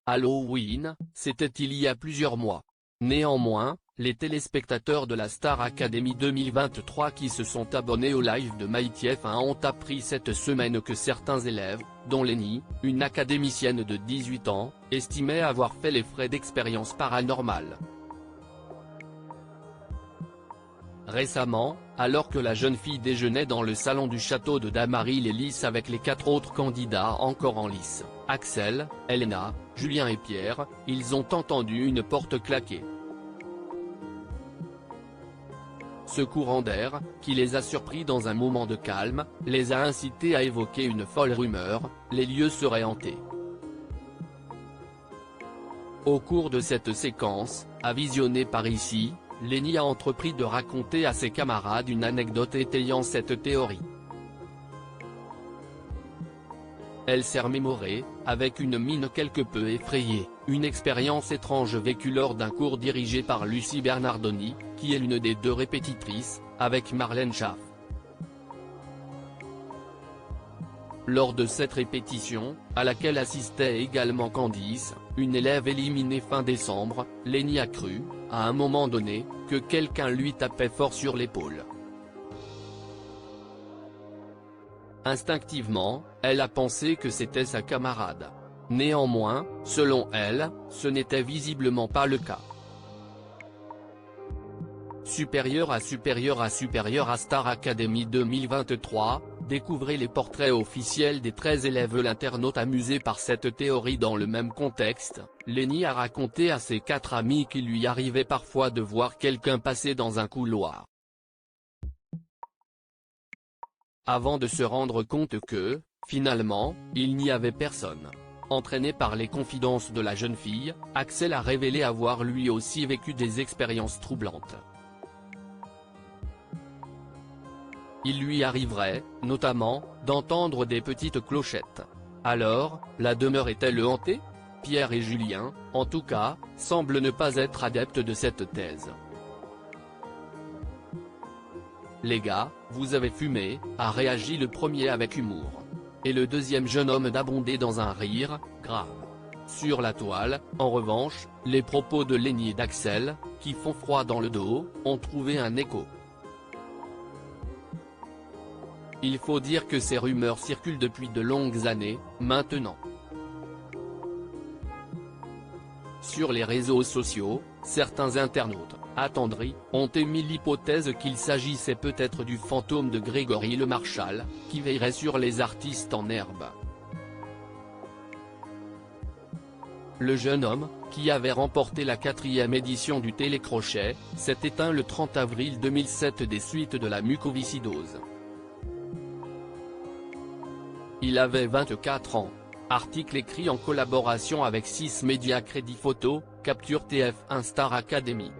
Halloween, c'était il y a plusieurs mois. Néanmoins, les téléspectateurs de la Star Academy 2023 qui se sont abonnés au live de MyTF1 ont appris cette semaine que certains élèves, dont Lenny, une académicienne de 18 ans, estimaient avoir fait les frais d'expériences paranormales. Récemment, alors que la jeune fille déjeunait dans le salon du château de Damary-les-Lys avec les 4 autres candidats encore en lice, Axel, Elena, Julien et Pierre, ils ont entendu une porte claquer. Ce courant d'air, qui les a surpris dans un moment de calme, les a incités à évoquer une folle rumeur, les lieux seraient hantés. Au cours de cette séquence, à visionner par ici, Lenny a entrepris de raconter à ses camarades une anecdote étayant cette théorie. Elle s'est remémorée, avec une mine quelque peu effrayée, une expérience étrange vécue lors d'un cours dirigé par Lucie Bernardoni, qui est l'une des 2 répétitrices, avec Marlène Schaff. Lors de cette répétition, à laquelle assistait également Candice, une élève éliminée fin décembre, Lenny a cru, à un moment donné, que quelqu'un lui tapait fort sur l'épaule. Instinctivement, elle a pensé que c'était sa camarade. Néanmoins, selon elle, ce n'était visiblement pas le cas. Supérieur à Star Academy 2023, découvrez les portraits officiels des 13 élèves. L'internaute amusé par cette théorie. Dans le même contexte, Lenny a raconté à ses 4 amis qu'il lui arrivait parfois de voir quelqu'un passer dans un couloir, avant de se rendre compte que, finalement, il n'y avait personne. Entraîné par les confidences de la jeune fille, Axel a révélé avoir lui aussi vécu des expériences troublantes. Il lui arriverait, notamment, d'entendre des petites clochettes. Alors, la demeure est-elle hantée? Pierre et Julien, en tout cas, semblent ne pas être adeptes de cette thèse. Les gars, vous avez fumé, a réagi le premier avec humour. Et le deuxième jeune homme d'abonder dans un rire grave. Sur la toile, en revanche, les propos de Lenny et d'Axel, qui font froid dans le dos, ont trouvé un écho. Il faut dire que ces rumeurs circulent depuis de longues années, maintenant. Sur les réseaux sociaux, certains internautes, attendris, ont émis l'hypothèse qu'il s'agissait peut-être du fantôme de Grégory Le Marchal, qui veillerait sur les artistes en herbe. Le jeune homme, qui avait remporté la 4e édition du télécrochet, s'est éteint le 30 avril 2007 des suites de la mucoviscidose. Il avait 24 ans. Article écrit en collaboration avec 6 médias. Crédit photo, capture TF1 Star Academy.